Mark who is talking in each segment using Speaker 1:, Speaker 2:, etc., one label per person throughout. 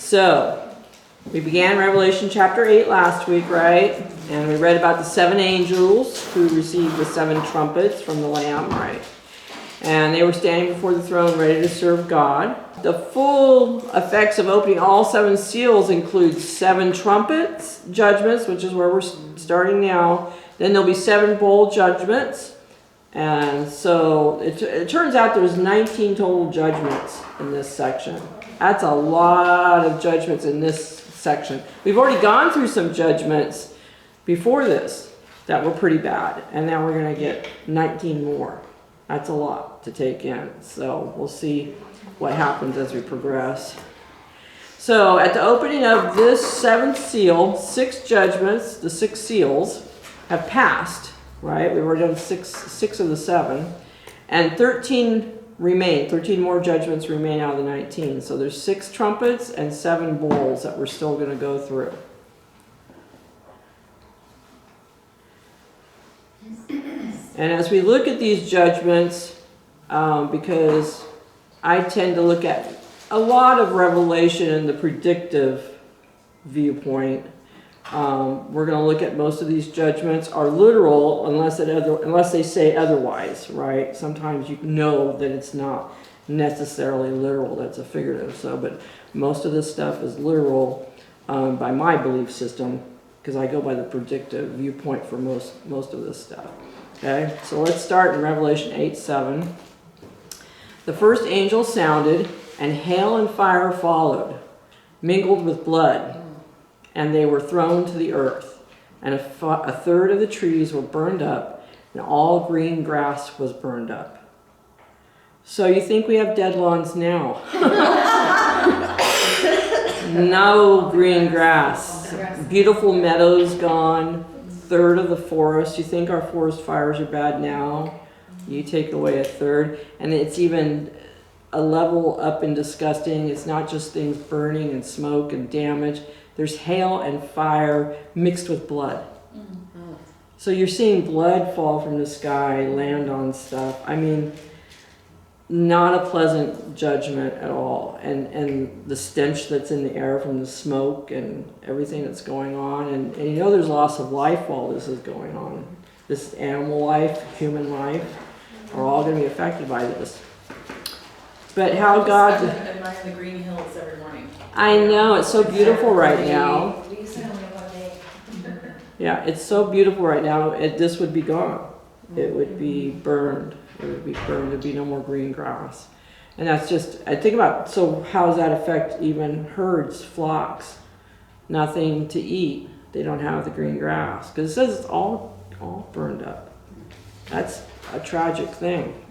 Speaker 1: So, we began Revelation chapter 8 last week, right? And we read about the 7 angels who received the 7 trumpets from the Lamb, right? And they were standing before the throne ready to serve God. The full effects of opening all 7 seals include 7 trumpets, judgments, which is where we're starting now. Then there'll be 7 bowl judgments. And so it turns out there's 19 total judgments in this section. That's a lot of judgments in this section. We've already gone through some judgments before this that were pretty bad. And now we're going to get 19 more. That's a lot to take in. So we'll see what happens as we progress. So at the opening of this 7th seal, 6 judgments, the 6 seals, have passed, right? We've already done 6 of the 7. And 13 remain. 13 more judgments remain out of the 19. So there's 6 trumpets and 7 bowls that we're still going to go through. And as we look at these judgments, because I tend to look at a lot of Revelation in the predictive viewpoint, we're going to look at most of these judgments are literal unless they say otherwise, right? Sometimes you know that it's not necessarily literal, that's a figurative. So, but most of this stuff is literal by my belief system, because I go by the predictive viewpoint for most of this stuff. Okay, so let's start in Revelation 8:7. The first angel sounded, and hail and fire followed, mingled with blood, and they were thrown to the earth. And a third of the trees were burned up, and all green grass was burned up. So you think we have dead lawns now? No green grass. Beautiful meadows gone. Third of the forest. You think our forest fires are bad now? You take away a third, and it's even a level up and disgusting. It's not just things burning and smoke and damage. There's hail and fire mixed with blood. Mm-hmm. So you're seeing blood fall from the sky, land on stuff. I mean, not a pleasant judgment at all. And the stench that's in the air from the smoke and everything that's going on. And you know there's loss of life while this is going on. This animal life, human life, are all going to be affected by this. But how God...
Speaker 2: I'm admiring the green hills every morning.
Speaker 1: I know, it's so beautiful right now. Yeah, it's so beautiful right now. This would be gone. It would be burned. It would be burned. There'd be no more green grass. And that's just, I think about, so how does that affect even herds, flocks? Nothing to eat. They don't have the green grass. Because it says it's all burned up. That's a tragic thing.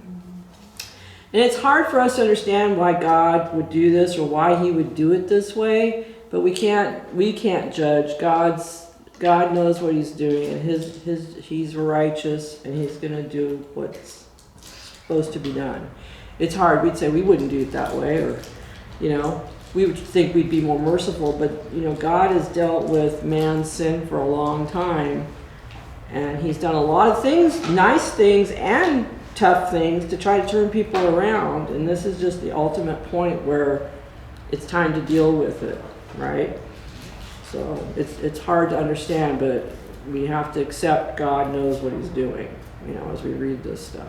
Speaker 1: And it's hard for us to understand why God would do this or why he would do it this way, but we can't judge. God knows what he's doing, and he's righteous, and he's going to do what's supposed to be done. It's hard. We'd say we wouldn't do it that way, or, we would think we'd be more merciful, but, God has dealt with man's sin for a long time, and he's done a lot of things, nice things, and tough things to try to turn people around, and this is just the ultimate point where it's time to deal with it, right? So it's hard to understand, but we have to accept God knows what he's doing, as we read this stuff.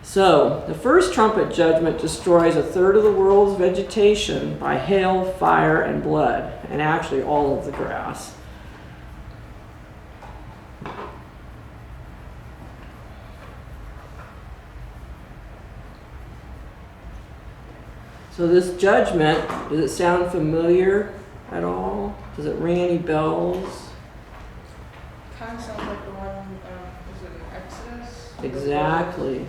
Speaker 1: So the first trumpet judgment destroys a third of the world's vegetation by hail, fire, and blood, and actually all of the grass. So this judgment, does it sound familiar at all? Does it ring any bells?
Speaker 2: Kind of sounds like the one, was it in Exodus?
Speaker 1: Exactly.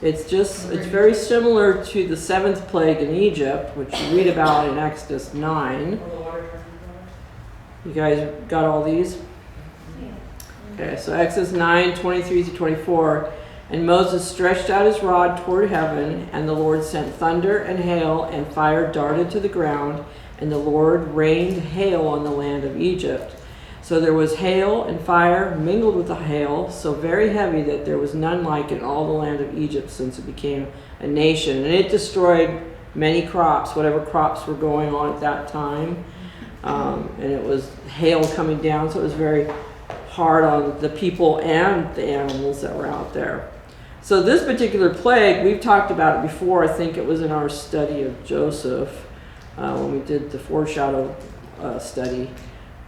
Speaker 1: It's very similar to the 7th plague in Egypt, which you read about in Exodus 9. You guys got all these? Okay, so Exodus 9, 23 to 24. And Moses stretched out his rod toward heaven, and the Lord sent thunder and hail, and fire darted to the ground, and the Lord rained hail on the land of Egypt. So there was hail and fire mingled with the hail, so very heavy that there was none like it in all the land of Egypt since it became a nation. And it destroyed many crops, whatever crops were going on at that time. And it was hail coming down, so it was very hard on the people and the animals that were out there. So this particular plague, we've talked about it before. I think it was in our study of Joseph when we did the foreshadow study,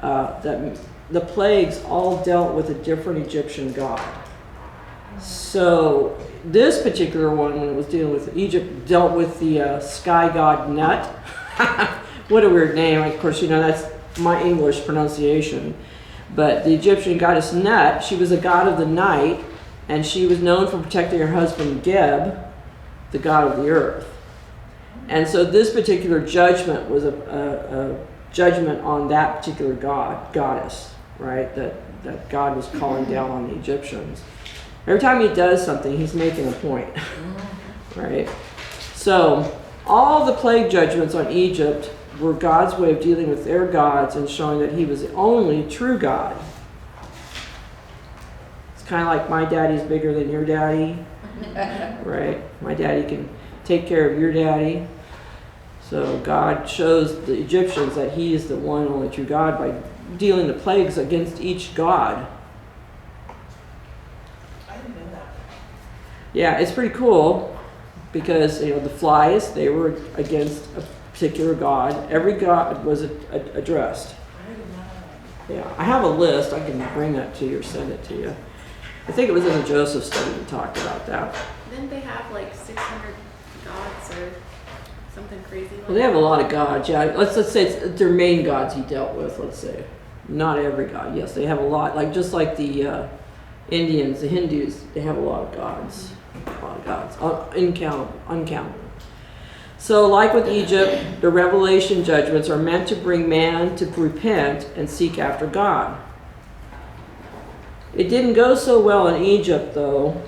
Speaker 1: that the plagues all dealt with a different Egyptian god. So this particular one, when it was dealing with Egypt, dealt with the sky god Nut. What a weird name. Of course, you know, that's my English pronunciation. But the Egyptian goddess Nut, she was a god of the night, and she was known for protecting her husband Geb, the god of the earth. And so this particular judgment was a judgment on that particular goddess, right? That God was calling down on the Egyptians. Every time he does something, he's making a point, right? So all the plague judgments on Egypt were God's way of dealing with their gods and showing that he was the only true God. It's kind of like my daddy's bigger than your daddy, right? My daddy can take care of your daddy. So God shows the Egyptians that he is the one and only true God by dealing the plagues against each god.
Speaker 2: I didn't know that.
Speaker 1: Yeah, it's pretty cool because, you know, the flies, they were against a particular god. Every god was addressed.
Speaker 2: I didn't know that.
Speaker 1: Yeah, I have a list. I can bring that to you or send it to you. I think it was in the Joseph study we talked about that.
Speaker 3: Didn't they have like 600 gods or something crazy? Like
Speaker 1: Well, they have a lot of gods. Yeah, let's say it's their main gods he dealt with. Let's say, not every god. Yes, they have a lot. Like just like the Indians, the Hindus, they have a lot of gods. A lot of gods, uncountable. So, like with Egypt, the revelation judgments are meant to bring man to repent and seek after God. It didn't go so well in Egypt, though,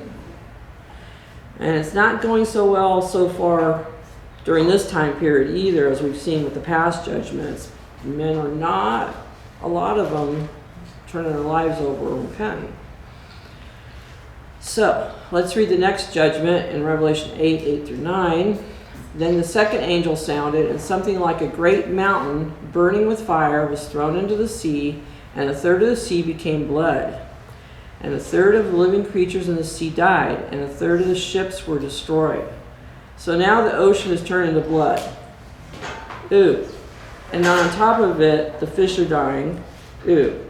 Speaker 1: and it's not going so well so far during this time period either, as we've seen with the past judgments. Men are not, a lot of them, turning their lives over and repenting. So, let's read the next judgment in Revelation 8:8-9. Then the second angel sounded, and something like a great mountain burning with fire was thrown into the sea, and a third of the sea became blood. And a third of the living creatures in the sea died, and a third of the ships were destroyed. So now the ocean is turned into blood. Ooh. And on top of it, the fish are dying. Ooh.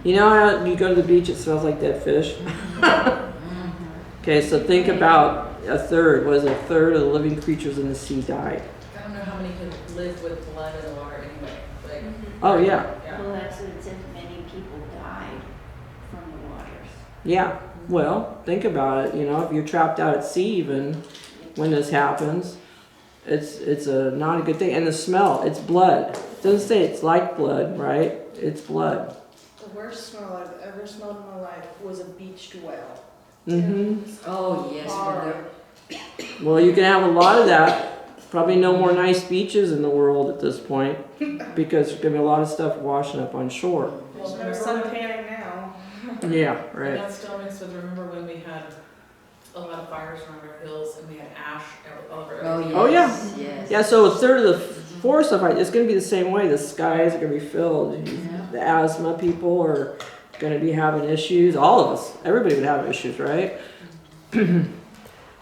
Speaker 1: You know how you go to the beach, it smells like dead fish? Okay, so think about a third. Was a third of the living creatures in the sea died?
Speaker 4: I don't know how many can live with blood in the water anyway. Like,
Speaker 1: Oh, yeah.
Speaker 5: Well, that's what it says, many people died from the waters.
Speaker 1: Yeah. Well, think about it. You know, if you're trapped out at sea even when this happens, it's not a good thing. And the smell, it's blood. It doesn't say it's like blood, right? It's blood.
Speaker 2: The worst smell I've ever smelled in my life was a beached whale.
Speaker 1: Mm-hmm.
Speaker 4: oh yes,
Speaker 2: Horrible.
Speaker 1: Well, you can have a lot of that. Probably no more nice beaches in the world at this point because there's going to be a lot of stuff washing up on shore.
Speaker 2: Well, no sun tanning now.
Speaker 1: Yeah,
Speaker 4: And
Speaker 1: right.
Speaker 4: that still makes with, remember when we had a lot of fires around our hills and we had ash all over everything?
Speaker 1: Oh, yeah.
Speaker 5: Yes.
Speaker 1: Yeah, so a third of the forest stuff, it's going to be the same way. The skies are going to be filled. The asthma people are going to be having issues. All of us, everybody would have issues, right?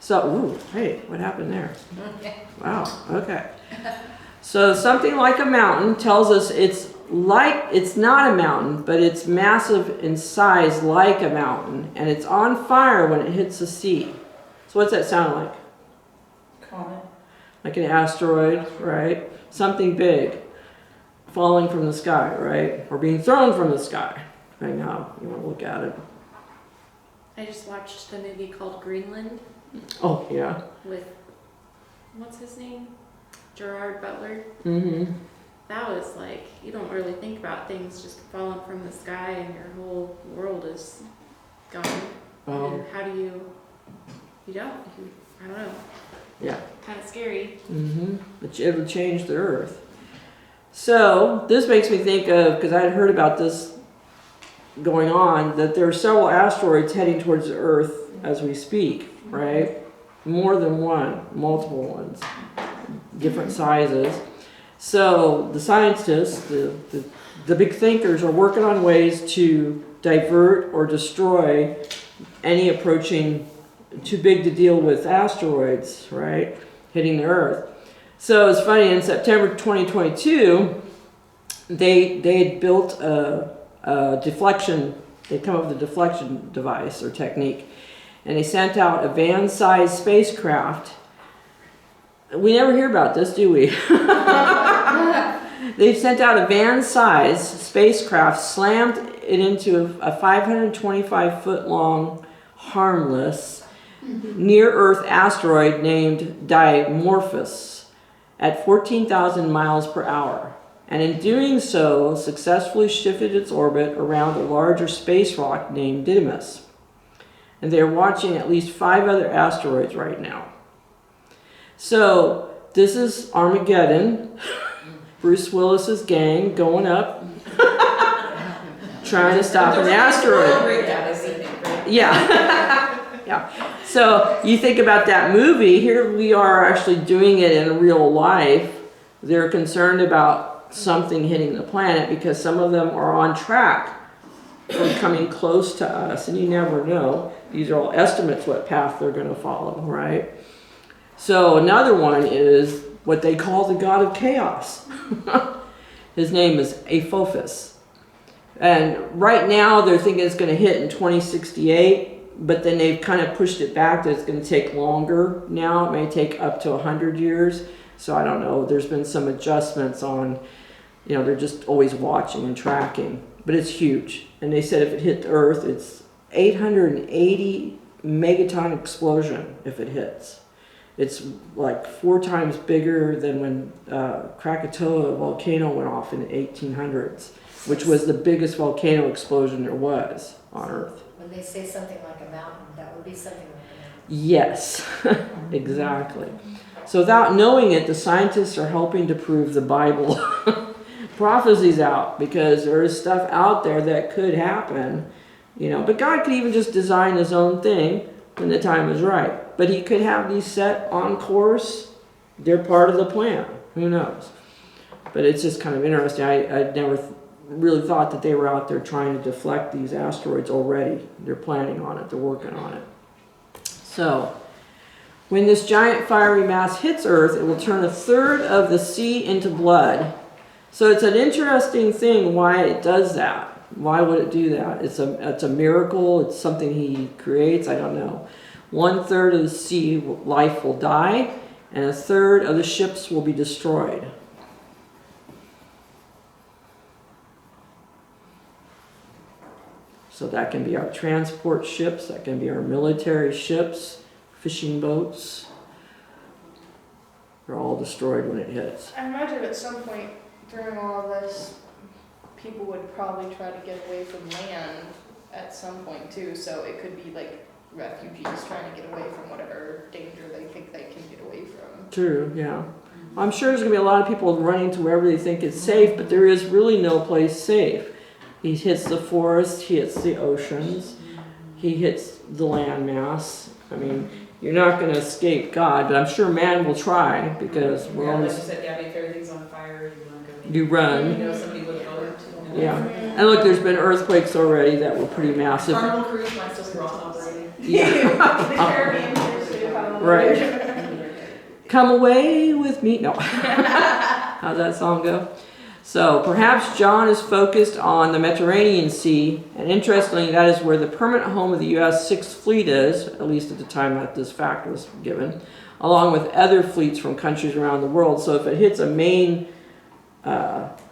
Speaker 1: So, ooh, hey, what happened there? Wow, okay. So something like a mountain tells us it's not a mountain, but it's massive in size like a mountain, and it's on fire when it hits the sea. So what's that sound like?
Speaker 2: Comet.
Speaker 1: Like an asteroid, right? Something big falling from the sky, right? Or being thrown from the sky, depending how you want to look at it.
Speaker 3: I just watched the movie called Greenland
Speaker 1: Oh, yeah.
Speaker 3: with, what's his name? Gerard Butler.
Speaker 1: Mm-hmm.
Speaker 3: That was like, you don't really think about things just falling from the sky and your whole world is gone.
Speaker 1: Oh,
Speaker 3: And how do you don't. I don't know.
Speaker 1: yeah.
Speaker 3: Kind of scary.
Speaker 1: Mm-hmm. But it would change the earth. So this makes me think of, because I had heard about this going on, that there are several asteroids heading towards the earth as we speak, right? More than one, multiple ones. different sizes. So the scientists, the big thinkers, are working on ways to divert or destroy any approaching too big to deal with asteroids, right, hitting the Earth. So it's funny, in September 2022, they had built a deflection, they'd come up with a deflection device or technique, and they sent out a van-sized spacecraft. We never hear about this, do we? They sent out a van-sized spacecraft, slammed it into a 525-foot-long, harmless, near-Earth asteroid named Dimorphos at 14,000 miles per hour. And in doing so, successfully shifted its orbit around a larger space rock named Didymos. And they're watching at least 5 other asteroids right now. So this is Armageddon. Bruce Willis's gang going up, trying to stop an asteroid. Yeah. Yeah. So you think about that movie, here we are actually doing it in real life. They're concerned about something hitting the planet because some of them are on track for coming close to us, and you never know. These are all estimates what path they're going to follow, right? So another one is what they call the god of chaos. His name is Apophis. And right now they're thinking it's going to hit in 2068, but then they've kind of pushed it back that it's going to take longer now. It may take up to 100 years. So I don't know. There's been some adjustments on, they're just always watching and tracking. But it's huge. And they said if it hit the Earth, it's 880 megaton explosion if it hits. It's like 4 times bigger than when Krakatoa volcano went off in the 1800s, which was the biggest volcano explosion there was on Earth.
Speaker 6: When they say something like a mountain, that would be something like a mountain.
Speaker 1: Yes, exactly. So without knowing it, the scientists are helping to prove the Bible prophecies out, because there is stuff out there that could happen, But God could even just design his own thing when the time is right. But he could have these set on course. They're part of the plan. Who knows? But it's just kind of interesting. I never really thought that they were out there trying to deflect these asteroids already. They're planning on it. They're working on it. So when this giant fiery mass hits Earth, it will turn 1/3 of the sea into blood. So it's an interesting thing why it does that. Why would it do that? It's a miracle. It's something he creates. I don't know. 1/3 of the sea life will die, and 1/3 of the ships will be destroyed. So that can be our transport ships, that can be our military ships, fishing boats. They're all destroyed when it hits.
Speaker 2: I imagine at some point during all of this, people would probably try to get away from land at some point too, so it could be like refugees trying to get away from whatever danger they think they can get away from.
Speaker 1: True, yeah. I'm sure there's going to be a lot of people running to wherever they think is safe, but there is really no place safe. He hits the forest, he hits the oceans, he hits the landmass. I mean, you're not going to escape God, but I'm sure man will try, because we're
Speaker 4: Like you
Speaker 1: always...
Speaker 4: said, Gabby, if everything's on fire, you want to go.
Speaker 1: You run.
Speaker 4: Somebody would vote.
Speaker 1: Yeah. And look, there's been earthquakes already that were pretty massive.
Speaker 4: Carnival Cruise might still be operating.
Speaker 1: Yeah. Right. Come away with me. No. How's that song go? So perhaps John is focused on the Mediterranean Sea, and interestingly, that is where the permanent home of the U.S. Sixth Fleet is, at least at the time that this fact was given, along with other fleets from countries around the world. So if it hits a main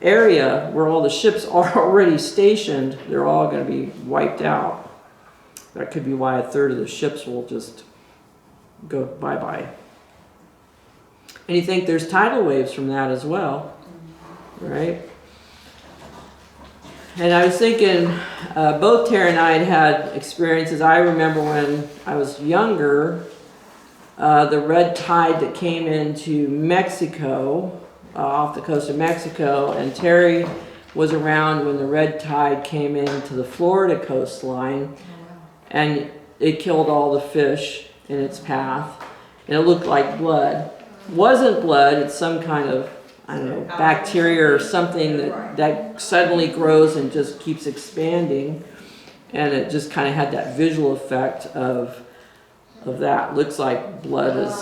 Speaker 1: area where all the ships are already stationed, they're all going to be wiped out. That could be why 1/3 of the ships will just go bye-bye. And you think there's tidal waves from that as well, right? And I was thinking, both Tara and I had experiences. I remember when I was younger, the red tide that came into Mexico, off the coast of Mexico, and Terry was around when the red tide came into the Florida coastline, and it killed all the fish in its path, and it looked like blood. wasn't blood. It's some kind of, I don't know, bacteria or something that suddenly grows and just keeps expanding. And it just kind of had that visual effect of that. Looks like blood is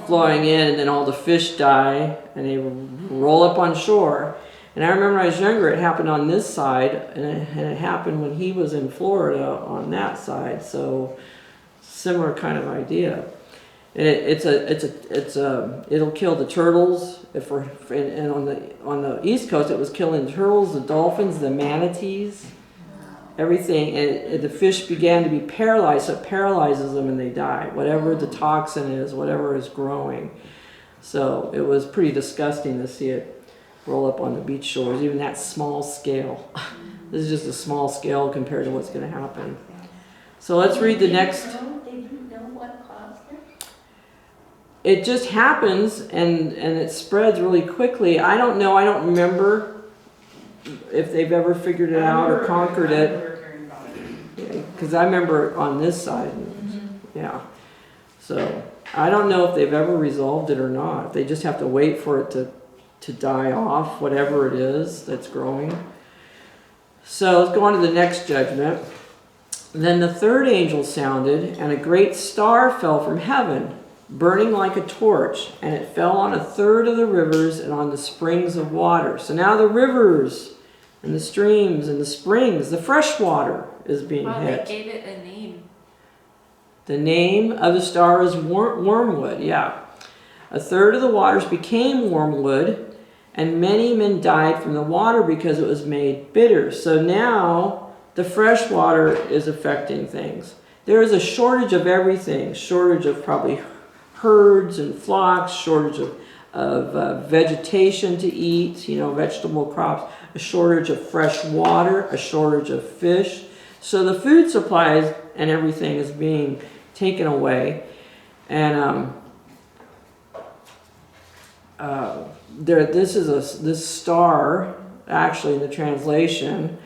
Speaker 1: flowing in, and then all the fish die, and they roll up on shore. And I remember when I was younger, it happened on this side, and it happened when he was in Florida on that side. So similar kind of idea. And it'll kill the turtles. And on the East Coast, it was killing the turtles, the dolphins, the manatees, everything. And the fish began to be paralyzed, so it paralyzes them and they die. Whatever the toxin is, whatever is growing. So it was pretty disgusting to see it roll up on the beach shores, even that small scale. This is just a small scale compared to what's going to happen. So let's read the next.
Speaker 5: They didn't know what caused it?
Speaker 1: It just happens, and it spreads really quickly. I don't know. I don't remember if they've ever figured it out or conquered it. Because I remember on this side. Yeah. So I don't know if they've ever resolved it or not. They just have to wait for it to die off, whatever it is that's growing. So let's go on to the next judgment. Then the third angel sounded, and a great star fell from heaven, burning like a torch, and it fell on a third of the rivers and on the springs of water. So now the rivers and the streams and the springs, the fresh water is being hit.
Speaker 3: They gave it a name.
Speaker 1: The name of the star is wormwood, yeah. A third of the waters became wormwood, and many men died from the water because it was made bitter. So now the fresh water is affecting things. There is a shortage of everything. Shortage of probably herds and flocks, shortage of vegetation to eat, vegetable crops, a shortage of fresh water, a shortage of fish. So the food supplies and everything is being taken away. And this star, actually in the translation,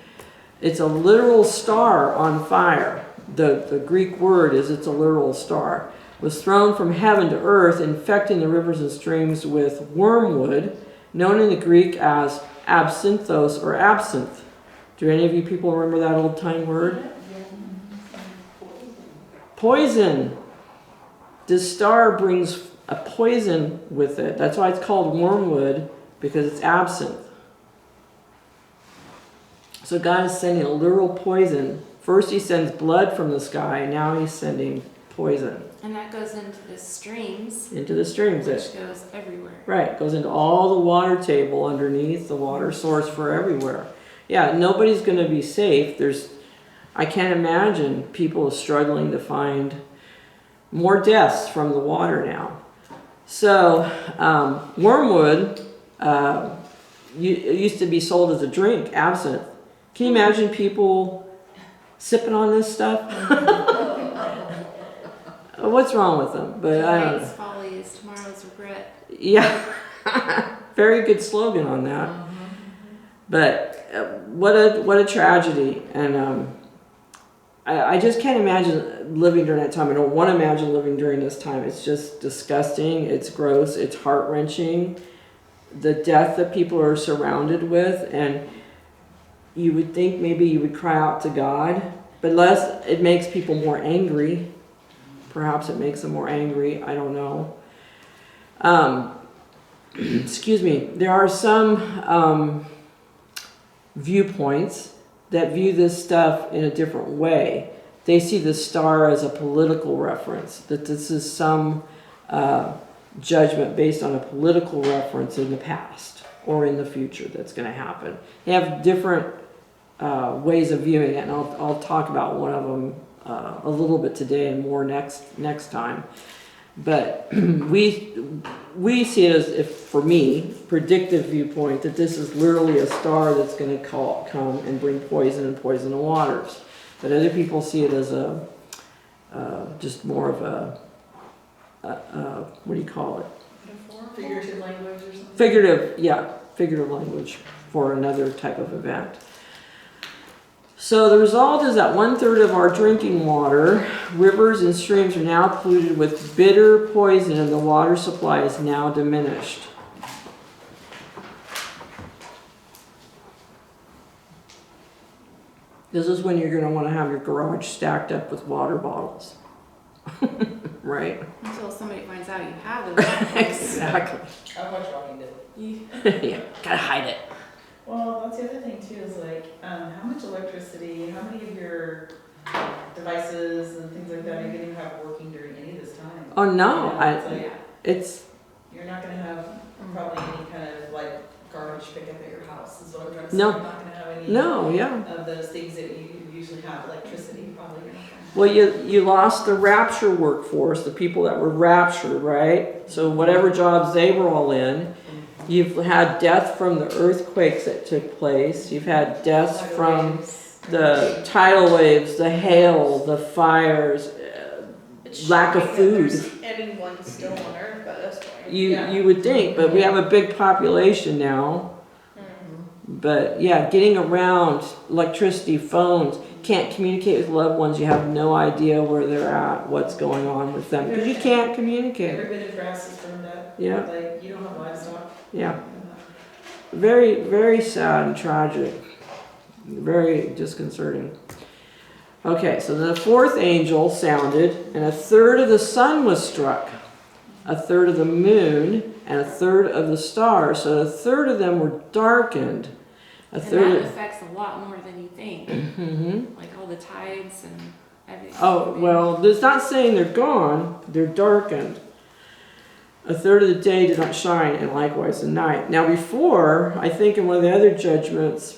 Speaker 1: it's a literal star on fire. The Greek word is it's a literal star. Was thrown from heaven to earth, infecting the rivers and streams with wormwood, known in the Greek as absinthos or absinthe. Do any of you people remember that old time word? Poison. This star brings a poison with it. That's why it's called wormwood, because it's absinthe. So God is sending a literal poison. First he sends blood from the sky, now he's sending poison.
Speaker 3: And that goes into the streams.
Speaker 1: Into the streams.
Speaker 3: Which goes everywhere.
Speaker 1: Right, it goes into all the water table underneath, the water source for everywhere. Yeah, nobody's going to be safe. I can't imagine people struggling to find more deaths from the water now. So, wormwood it used to be sold as a drink, absinthe. Can you imagine people sipping on this stuff? What's wrong with them? But I don't know.
Speaker 3: Tonight's folly is tomorrow's regret.
Speaker 1: Yeah, very good slogan on that. But what a tragedy, and I just can't imagine living during that time. I don't want to imagine living during this time. It's just disgusting. It's gross. It's heart-wrenching. The death that people are surrounded with, and you would think maybe you would cry out to God, but less it makes people more angry. Perhaps it makes them more angry. I don't know. Excuse me. There are some viewpoints that view this stuff in a different way. They see the star as a political reference, that this is some judgment based on a political reference in the past or in the future that's going to happen. They have different ways of viewing it, and I'll talk about one of them a little bit today and more next time. But we see it as, if for me, predictive viewpoint, that this is literally a star that's going to come and bring poison and poison the waters. But other people see it as just more of a what do you call it?
Speaker 4: Figurative language or something?
Speaker 1: Figurative language for another type of event. So the result is that 1/3 of our drinking water, rivers and streams are now polluted with bitter poison, and the water supply is now diminished. This is when you're going to want to have your garage stacked up with water bottles. Right?
Speaker 3: Until somebody finds out you have it.
Speaker 1: Exactly.
Speaker 4: How much walking did?
Speaker 1: Yeah, gotta hide it.
Speaker 7: Well, that's the other thing too, is like, how much electricity, how many of your devices and things like that are you gonna have working during any of this time?
Speaker 1: Oh no,
Speaker 7: You know, it's like,
Speaker 1: it's
Speaker 7: you're not gonna have probably any kind of like garbage pickup at your house, is what I'm trying to say.
Speaker 1: No.
Speaker 7: You're not gonna have any
Speaker 1: no, yeah.
Speaker 7: of those things that you usually have, electricity, probably you're not gonna have.
Speaker 1: Well, you lost the rapture workforce, the people that were raptured, right? So whatever jobs they were all in, you've had death from the earthquakes that took place. You've had deaths from the tidal waves, the hail, the fires,
Speaker 2: It's
Speaker 1: lack of
Speaker 2: shocking that
Speaker 1: food.
Speaker 2: there's anyone still on Earth at this point.
Speaker 1: You would think, but we have a big population now. But yeah, getting around, electricity, phones, can't communicate with loved ones. You have no idea where they're at, what's going on with them, because you can't communicate.
Speaker 7: Every bit of grass is burned up.
Speaker 1: Yeah,
Speaker 7: Like, you don't have livestock.
Speaker 1: yeah. Very, very sad and tragic. Very disconcerting. Okay, so the fourth angel sounded, and 1/3 of the sun was struck, 1/3 of the moon, and 1/3 of the stars. So 1/3 of them were darkened.
Speaker 3: And
Speaker 1: 1/3.
Speaker 3: that affects a lot more than you think. Like all the tides and everything.
Speaker 1: Oh, well, it's not saying they're gone, they're darkened. 1/3 of the day did not shine, and likewise the night. Now before, I think in one of the other judgments,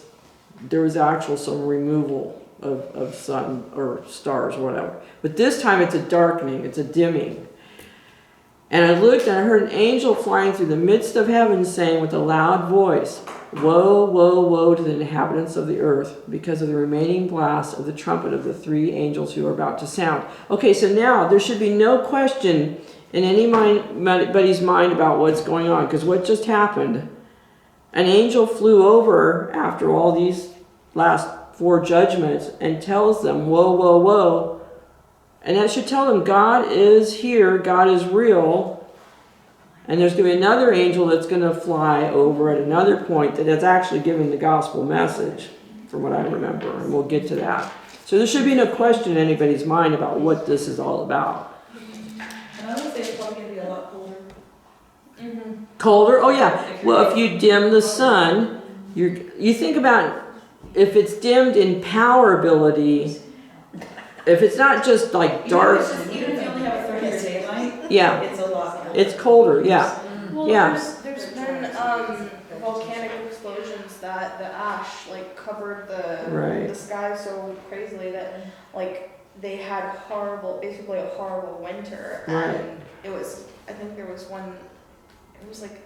Speaker 1: there was actual some removal of sun or stars or whatever. But this time it's a darkening, it's a dimming. And I looked and I heard an angel flying through the midst of heaven saying with a loud voice, "Woe, woe, woe to the inhabitants of the earth, because of the remaining blast of the trumpet of the 3 angels who are about to sound." Okay, so now there should be no question in anybody's mind about what's going on, because what just happened, an angel flew over after all these last 4 judgments and tells them, "Woe, woe, woe." And that should tell them God is here, God is real. And there's going to be another angel that's going to fly over at another point that is actually giving the gospel message, from what I remember, and we'll get to that. So there should be no question in anybody's mind about what this is all about.
Speaker 7: And I would say it's probably gonna be a lot colder.
Speaker 1: Colder? Oh yeah. Well, if you dim the sun, you think about if it's dimmed in power ability, if it's not just like dark,
Speaker 7: Even if you only have a 30-minute daylight,
Speaker 1: yeah,
Speaker 7: it's a lot colder.
Speaker 1: it's colder, yeah.
Speaker 2: Well,
Speaker 1: Yeah.
Speaker 2: there's been volcanic explosions that the ash like covered
Speaker 1: Right.
Speaker 2: the sky so crazily that like they had basically a horrible winter,
Speaker 1: Right.
Speaker 2: and it was, I think there was one, it was like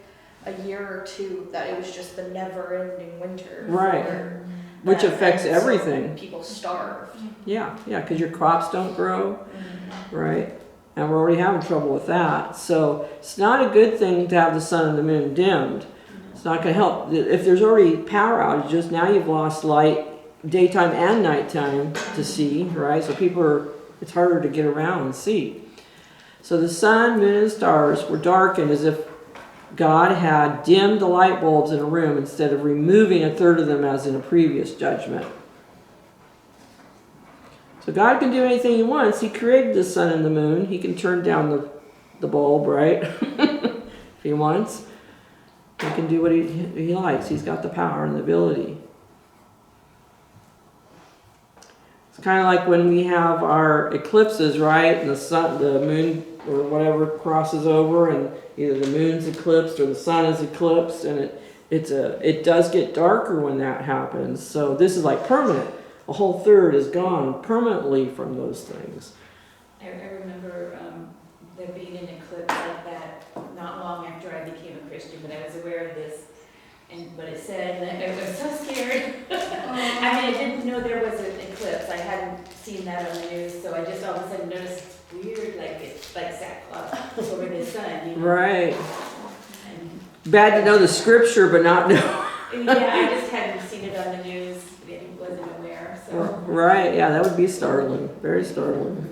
Speaker 2: a year or 2 that it was just the never-ending winter.
Speaker 1: Right.
Speaker 2: for
Speaker 1: Which
Speaker 2: them,
Speaker 1: affects
Speaker 2: and so
Speaker 1: everything.
Speaker 2: people starved.
Speaker 1: Yeah, because your crops don't grow, right? And we're already having trouble with that. So it's not a good thing to have the sun and the moon dimmed. It's not going to help. If there's already power outages, now you've lost light daytime and nighttime to see, right? So it's harder to get around and see. So the sun, moon, and stars were darkened as if God had dimmed the light bulbs in a room instead of removing 1/3 of them as in a previous judgment. So God can do anything he wants. He created the sun and the moon. He can turn down the bulb, right? If he wants. He can do what he likes. He's got the power and the ability. It's kind of like when we have our eclipses, right? And the moon or whatever crosses over, and either the moon's eclipsed or the sun is eclipsed, and it does get darker when that happens. So this is like permanent. A whole 1/3 is gone permanently from those things.
Speaker 5: I remember there being an eclipse like that not long after I became a Christian, but I was aware of this and what it said, and I was so scared. I mean, I didn't know there was an eclipse. I hadn't seen that on the news, so I just all of a sudden noticed it's weird, like it's like sackcloth over the sun. You know?
Speaker 1: Right.
Speaker 5: And
Speaker 1: Bad to know the scripture, but not know.
Speaker 5: Yeah, I just hadn't seen it on the news, I wasn't aware, so.
Speaker 1: Right, yeah, that would be startling, very startling.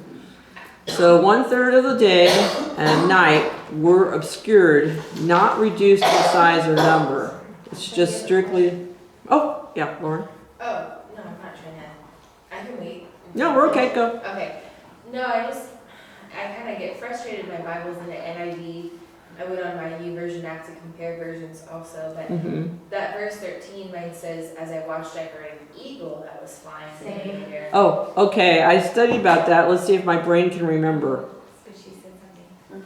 Speaker 1: So 1/3 of the day and night were obscured, not reduced in size or number. It's just strictly, oh, yeah, Lauren.
Speaker 5: Oh, no, I'm not trying to, I can wait.
Speaker 1: No, we're okay, go.
Speaker 5: Okay, no, I kind of get frustrated, my Bible's in the NIV. I went on my YouVersion app to compare versions also, but
Speaker 1: Mm-hmm.
Speaker 5: that verse 13, mine says, as I watched, I heard an eagle that was flying in the air.
Speaker 1: Oh, okay, I studied about that. Let's see if my brain can remember.
Speaker 5: But she said something.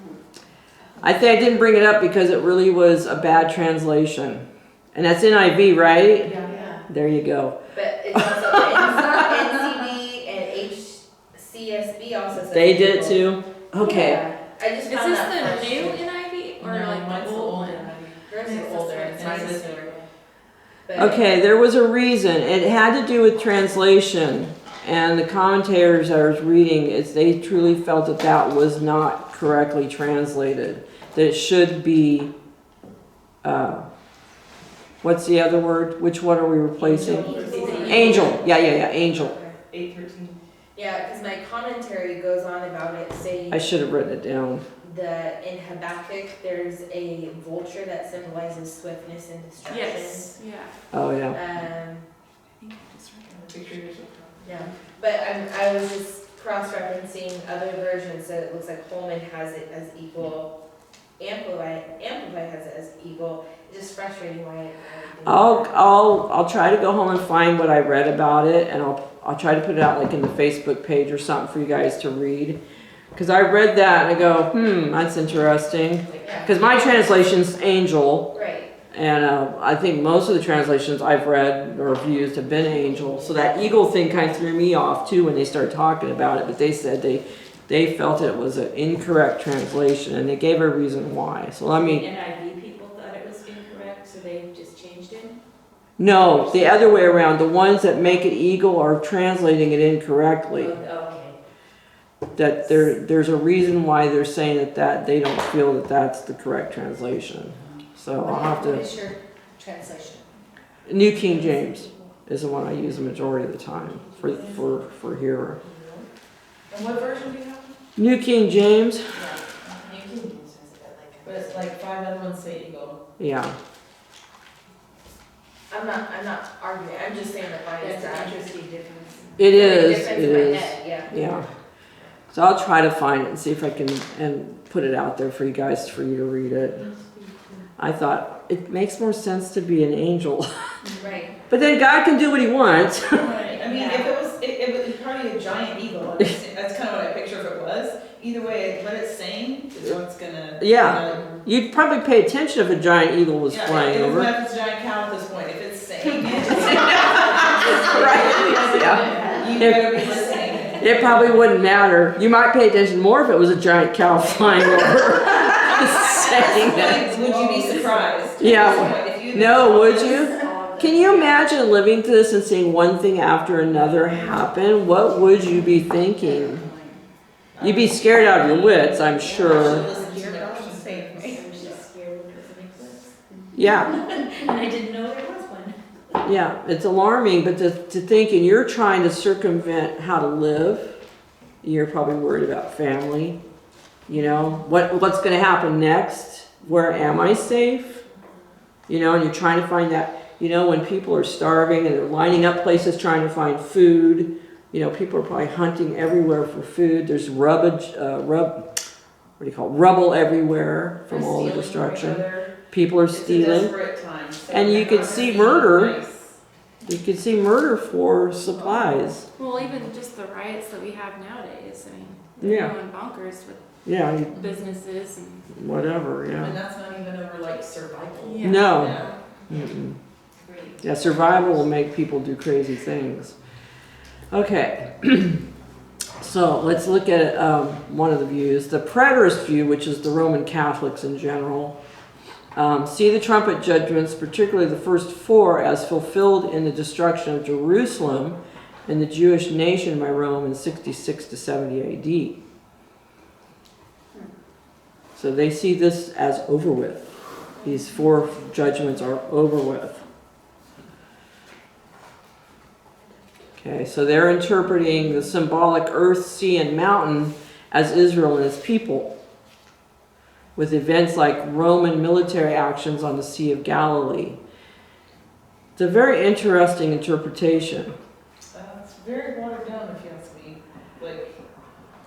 Speaker 1: I think I didn't bring it up because it really was a bad translation. And that's NIV, right?
Speaker 5: Yeah.
Speaker 1: There you go.
Speaker 5: But it's also NCV and HCSB also says.
Speaker 1: They did it
Speaker 5: eagle.
Speaker 1: too? Okay.
Speaker 5: Yeah. I just
Speaker 3: Is
Speaker 5: found
Speaker 3: this
Speaker 5: that
Speaker 3: the new
Speaker 5: frustrating.
Speaker 3: NIV or
Speaker 4: No,
Speaker 3: like
Speaker 4: mine's
Speaker 3: the old one?
Speaker 5: Yours
Speaker 4: It's
Speaker 5: is
Speaker 4: older,
Speaker 5: older,
Speaker 4: and
Speaker 5: mine
Speaker 4: it's
Speaker 5: is
Speaker 4: newer.
Speaker 5: newer. But-
Speaker 1: Okay, there was a reason. It had to do with translation. And the commentators I was reading, they truly felt that that was not correctly translated. That it should be, what's the other word? Which one are we replacing? Angel. Yeah, angel.
Speaker 7: 8:13.
Speaker 5: Yeah, because my commentary goes on about it saying
Speaker 1: I should have written it down.
Speaker 5: in Habakkuk there's a vulture that symbolizes swiftness and destruction.
Speaker 3: Yes, yeah.
Speaker 1: Oh, yeah.
Speaker 3: I think I just read
Speaker 7: Picture yourself.
Speaker 5: Yeah, but I was just cross-referencing other versions, so it looks like Holman has it as equal, Amplify has it as equal. It's just frustrating why I didn't.
Speaker 1: I'll try to go home and find what I read about it, and I'll try to put it out like in the Facebook page or something for you guys to read. Because I read that and I go, that's interesting.
Speaker 5: Yeah.
Speaker 1: Because my translation's angel,
Speaker 5: Right.
Speaker 1: and I think most of the translations I've read or have used have been angel. So that eagle thing kind of threw me off too when they started talking about it. But they said they felt it was an incorrect translation, and they gave a reason why. So let me.
Speaker 5: NIV people thought it was incorrect, so they just changed it?
Speaker 1: No, the other way around. The ones that make it eagle are translating it incorrectly.
Speaker 5: Okay.
Speaker 1: That there's a reason why they're saying that they don't feel that that's the correct translation. So I'll have
Speaker 6: What
Speaker 1: to.
Speaker 6: is your translation?
Speaker 1: New King James is the one I use the majority of the time for here.
Speaker 7: And what version do you have?
Speaker 1: New King James.
Speaker 7: But it's like 5 other ones say eagle.
Speaker 1: Yeah.
Speaker 5: I'm not arguing, I'm just saying that mine is that.
Speaker 6: interesting difference.
Speaker 1: It is.
Speaker 5: Difference
Speaker 1: It
Speaker 5: in my
Speaker 1: is.
Speaker 5: head, yeah.
Speaker 1: Yeah. So I'll try to find it and see if I can and put it out there for you guys for you to read it. I thought it makes more sense to be an angel.
Speaker 5: Right.
Speaker 1: But then God can do what he wants.
Speaker 7: Right, I mean, if it was probably a giant eagle, that's kind of what I picture if it was. Either way, what it's saying is what's gonna.
Speaker 1: Yeah. You'd probably pay attention if a giant eagle was
Speaker 7: Yeah,
Speaker 1: flying
Speaker 7: it doesn't
Speaker 1: over.
Speaker 7: matter if it's a giant cow at this point, if it's saying it,
Speaker 1: Right. Yeah.
Speaker 7: you better be listening.
Speaker 1: It probably wouldn't matter. You might pay attention more if it was a giant cow flying over. Saying that.
Speaker 7: Would you be surprised?
Speaker 1: Yeah.
Speaker 7: If you-
Speaker 1: No, would you? Can you imagine living through this and seeing one thing after another happen? What would you be thinking? You'd be scared out of your wits, I'm sure.
Speaker 7: Listen to your God say.
Speaker 5: I was just scared because of eclipse.
Speaker 1: Yeah.
Speaker 5: And I didn't know there was one.
Speaker 1: Yeah, it's alarming, but to think, and you're trying to circumvent how to live, you're probably worried about family, you know, what's going to happen next? Where am I safe? You know, and you're trying to find that, you know, when people are starving and they're lining up places trying to find food, you know, people are probably hunting everywhere for food. There's rubble everywhere from all the destruction. People are stealing. And you could see murder. You could see murder for supplies.
Speaker 3: Well, even just the riots that we have nowadays, I mean,
Speaker 1: Yeah.
Speaker 3: they're going bonkers with
Speaker 1: Yeah,
Speaker 3: businesses and
Speaker 1: whatever, yeah.
Speaker 7: And that's not even over like survival.
Speaker 3: Yeah.
Speaker 1: No.
Speaker 7: Yeah.
Speaker 1: Mm-mm.
Speaker 5: Great.
Speaker 1: Yeah, survival will make people do crazy things. Okay. So let's look at one of the views. The preterist view, which is the Roman Catholics in general, see the trumpet judgments, particularly the first 4, as fulfilled in the destruction of Jerusalem and the Jewish nation by Rome in 66 to 70 AD. So they see this as over with. These 4 judgments are over with. Okay, so they're interpreting the symbolic earth, sea, and mountain as Israel and its people, with events like Roman military actions on the Sea of Galilee. It's a very interesting interpretation.
Speaker 7: It's very watered down, if you ask me. Like,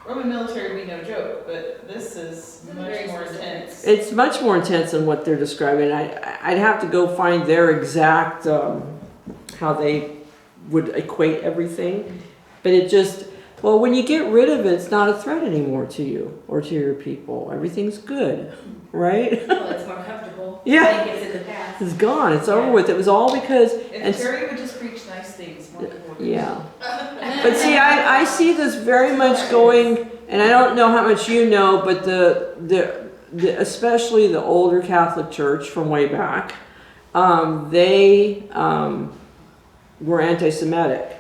Speaker 7: Roman military would be no joke, but this is much more intense.
Speaker 1: It's much more intense than what they're describing. I'd have to go find their exact, how they would equate everything. But it just, well, when you get rid of it, it's not a threat anymore to you or to your people. Everything's good, right?
Speaker 5: Well, it's more comfortable.
Speaker 1: Yeah.
Speaker 5: I think it's in the past.
Speaker 1: It's gone. It's over with. It was all because,
Speaker 7: If Terry would just preach nice things, more people would.
Speaker 1: yeah. But see, I see this very much going, and I don't know how much you know, but the especially the older Catholic Church from way back, they were anti-Semitic.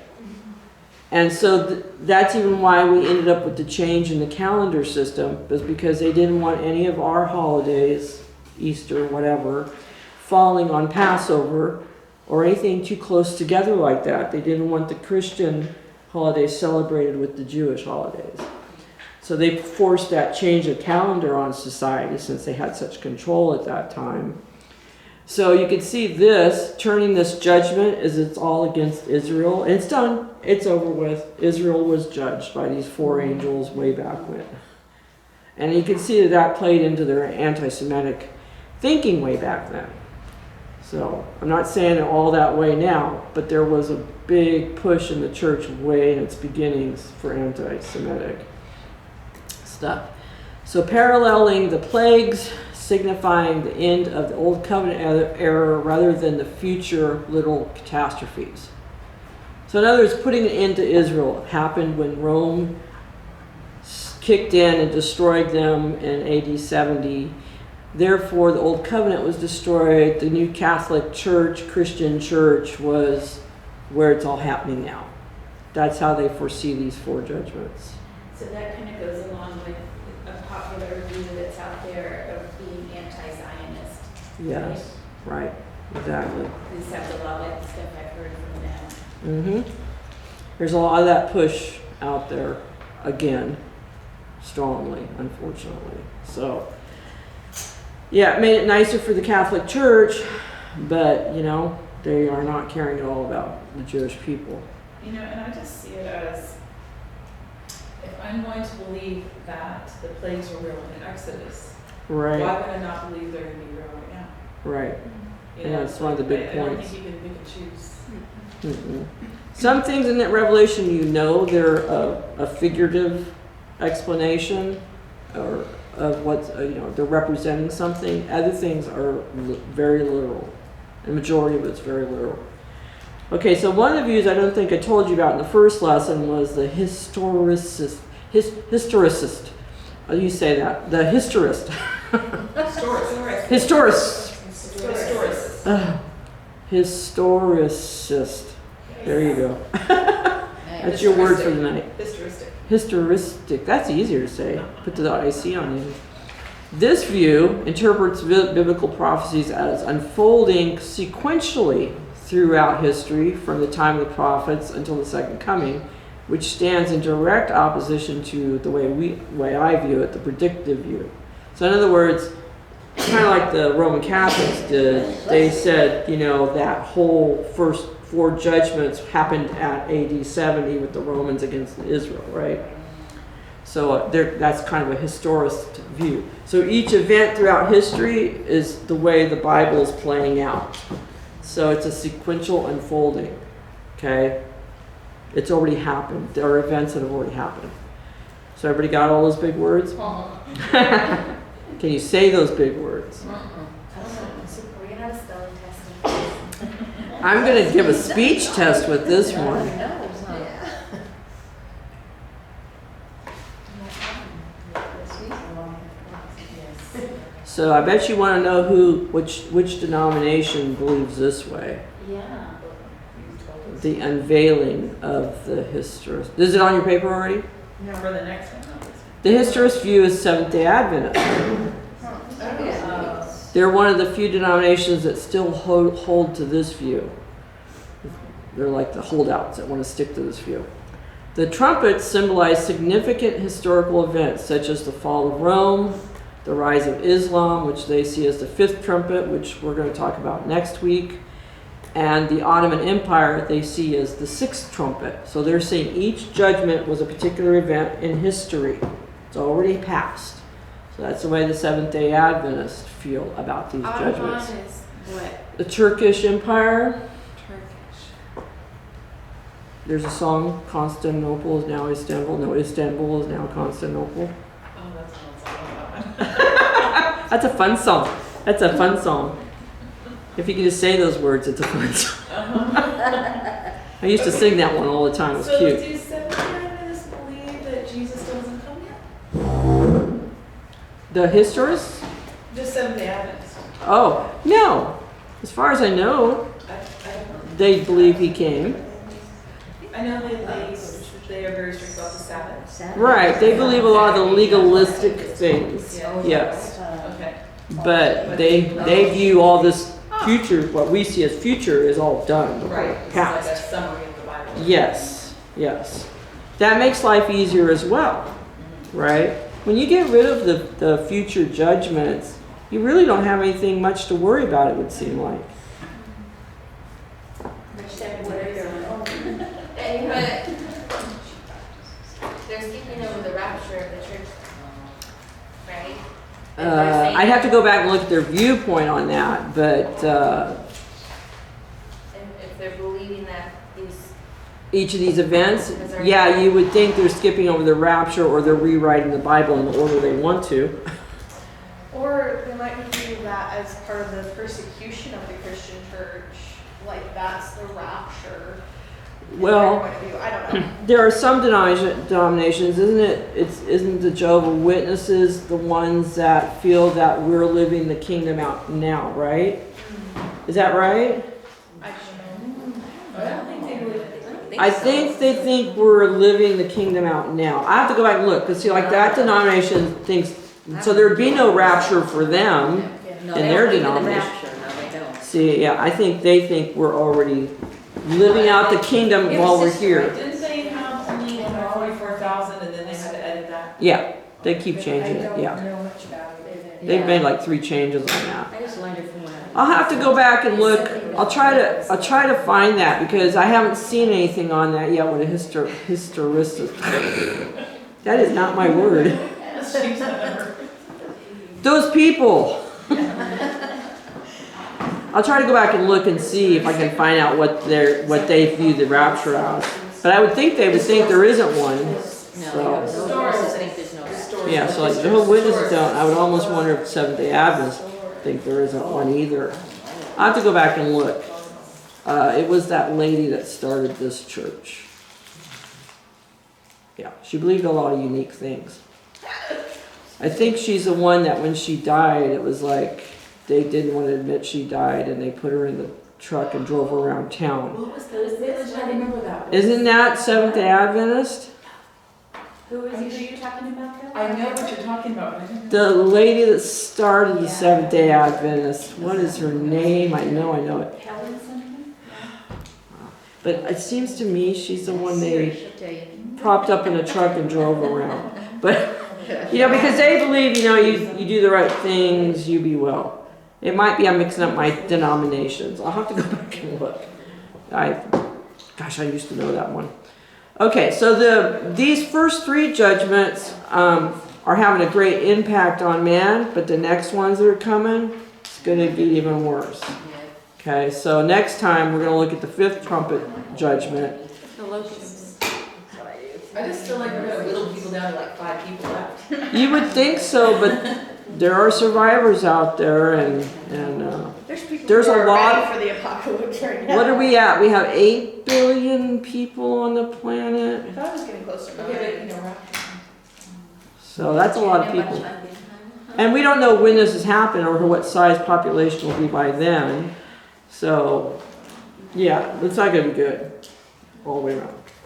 Speaker 1: And so that's even why we ended up with the change in the calendar system, was because they didn't want any of our holidays, Easter, whatever, falling on Passover or anything too close together like that. They didn't want the Christian holidays celebrated with the Jewish holidays. So they forced that change of calendar on society since they had such control at that time. So you can see this, turning this judgment as it's all against Israel. It's done. It's over with. Israel was judged by these 4 angels way back when. And you can see that that played into their anti-Semitic thinking way back then. So I'm not saying it all that way now, but there was a big push in the church way in its beginnings for anti-Semitic stuff. So paralleling the plagues, signifying the end of the Old Covenant era rather than the future little catastrophes. So in other words, putting an end to Israel happened when Rome kicked in and destroyed them in AD 70. Therefore, the Old Covenant was destroyed. The new Catholic Church, Christian Church, was where it's all happening now. That's how they foresee these 4 judgments.
Speaker 5: So that kind of goes along with a popular view that's out there of being anti-Zionist.
Speaker 1: Yes, right, exactly.
Speaker 5: This sounds a lot like the stuff I've heard from them.
Speaker 1: There's a lot of that push out there, again, strongly, unfortunately. So, yeah, it made it nicer for the Catholic Church, but, you know, they are not caring at all about the Jewish people.
Speaker 7: You know, and I just see it as, if I'm going to believe that the plagues were real in Exodus,
Speaker 1: Right,
Speaker 7: why would I not believe they're going to be real right now?
Speaker 1: right.
Speaker 7: You
Speaker 1: Yeah,
Speaker 7: know,
Speaker 1: it's one of the big
Speaker 7: I don't
Speaker 1: points.
Speaker 7: think you can pick and choose.
Speaker 1: Mm-mm. Some things in that Revelation, you know, they're a figurative explanation or of what, you know, they're representing something. Other things are very literal. The majority of it's very literal. Okay, so one of the views I don't think I told you about in the first lesson was the historicist. Historicist. Oh, you say that. The historist. Historist. Historicist. There you go. That's your word for the night.
Speaker 7: Historistic.
Speaker 1: Historistic. That's easier to say. Put the IC on you. This view interprets biblical prophecies as unfolding sequentially throughout history from the time of the prophets until the second coming, which stands in direct opposition to the way I view it, the predictive view. So in other words, kind of like the Roman Catholics did, they said, you know, that whole first 4 judgments happened at AD 70 with the Romans against Israel, right? So that's kind of a historist view. So each event throughout history is the way the Bible is playing out. So it's a sequential unfolding, okay? It's already happened. There are events that have already happened. So everybody got all those big words? Can you say those big words?
Speaker 6: So we're gonna have a spelling test.
Speaker 1: I'm going to give a speech test with this one. So I bet you want to know which denomination believes this way.
Speaker 5: Yeah.
Speaker 1: The unveiling of the historist. Is it on your paper already?
Speaker 7: No, for the next one. No.
Speaker 1: The historist view is Seventh-day Adventists. They're one of the few denominations that still hold to this view. They're like the holdouts that want to stick to this view. The trumpets symbolize significant historical events such as the fall of Rome, the rise of Islam, which they see as the fifth trumpet, which we're going to talk about next week, and the Ottoman Empire they see as the sixth trumpet. So they're saying each judgment was a particular event in history. It's already passed. So that's the way the Seventh-day Adventists feel about these judgments.
Speaker 3: Ottoman is what?
Speaker 1: The Turkish Empire.
Speaker 3: Turkish.
Speaker 1: There's a song, Constantinople is now Istanbul. No, Istanbul is now Constantinople.
Speaker 7: Oh, that's what it's all about.
Speaker 1: That's a fun song. That's a fun song. If you can just say those words, it's a fun song. I used to sing that one all the time. It was
Speaker 7: So
Speaker 1: cute.
Speaker 7: do Seventh-day Adventists believe that Jesus doesn't come yet?
Speaker 1: The historians?
Speaker 7: Just Seventh-day Adventists.
Speaker 1: Oh, no. As far as I know,
Speaker 7: I don't know.
Speaker 1: they believe he came.
Speaker 7: I know they are very strict about the Sabbath.
Speaker 1: Right. They believe a lot of the legalistic things.
Speaker 7: Yeah.
Speaker 1: Yes.
Speaker 7: Okay.
Speaker 1: But they view all this future, what we see as future, is all done.
Speaker 7: Right. It's
Speaker 1: Past.
Speaker 7: like a summary of the Bible.
Speaker 1: Yes, yes. That makes life easier as well, right? When you get rid of the future judgments, you really don't have anything much to worry about, it would seem like.
Speaker 2: But they're skipping over the rapture of the church, right?
Speaker 1: I'd have to go back and look at their viewpoint on that, but
Speaker 2: If they're believing that these,
Speaker 1: each of these events, yeah, you would think they're skipping over the rapture or they're rewriting the Bible in the order they want to.
Speaker 2: or they might be viewing that as part of the persecution of the Christian church, like that's the rapture. in their
Speaker 1: Well,
Speaker 2: point of view. I don't know.
Speaker 1: there are some denominations, isn't it? Isn't the Jehovah's Witnesses the ones that feel that we're living the kingdom out now, right? Is that right?
Speaker 2: I don't know.
Speaker 7: I don't think they believe.
Speaker 1: I think they think we're living the kingdom out now. I have to go back and look, because see, like that denomination thinks, so there'd be no rapture for them in their denomination. See, yeah, I think they think we're already living out the kingdom while we're here.
Speaker 7: Didn't they have only 144,000 and then they had to edit that?
Speaker 1: Yeah, they keep changing it, yeah.
Speaker 6: know much about it.
Speaker 1: They've made like 3 changes on that.
Speaker 6: I just learned it from when
Speaker 1: I'll have to go back and look. I'll try to find that because I haven't seen anything on that yet with a historicist. That is not my word.
Speaker 7: Let's change that number.
Speaker 1: Those people. I'll try to go back and look and see if I can find out what they view the rapture as. But I would think they would think there isn't one. So yeah, so like Jehovah's Witnesses don't. I would almost wonder if Seventh-day Adventists think there isn't one either. I have to go back and look. It was that lady that started this church. Yeah, she believed a lot of unique things. I think she's the one that when she died, it was like they didn't want to admit she died and they put her in the truck and drove her around town.
Speaker 5: What was this? I remember that.
Speaker 1: Isn't that Seventh-day Adventist?
Speaker 5: Who are you talking about? Though?
Speaker 7: I know what you're talking about.
Speaker 1: The lady that started the Seventh-day Adventist. What is her name? I know it.
Speaker 5: Helen something?
Speaker 1: But it seems to me she's the one they propped up in a truck and drove around. But, because they believe, you do the right things, you be well. It might be I'm mixing up my denominations. I'll have to go back and look. I used to know that one. Okay, so these first 3 judgments are having a great impact on man, but the next ones that are coming, it's going to get even worse. Okay, so next time we're going to look at the 5th trumpet judgment.
Speaker 3: The locusts.
Speaker 7: I just feel like we're gonna whittle people down to like 5 people left.
Speaker 1: You would think so, but there are survivors out there, and there's
Speaker 2: who
Speaker 1: a
Speaker 2: are
Speaker 1: lot.
Speaker 2: ready for the apocalypse right now.
Speaker 1: What are we at? We have 8 billion people on the planet.
Speaker 2: I thought I was getting closer.
Speaker 7: Okay, but rapture.
Speaker 1: So that's a lot of people. And we don't know when this has happened or what size population will be by then. So, yeah, it's not going to be good all the way around.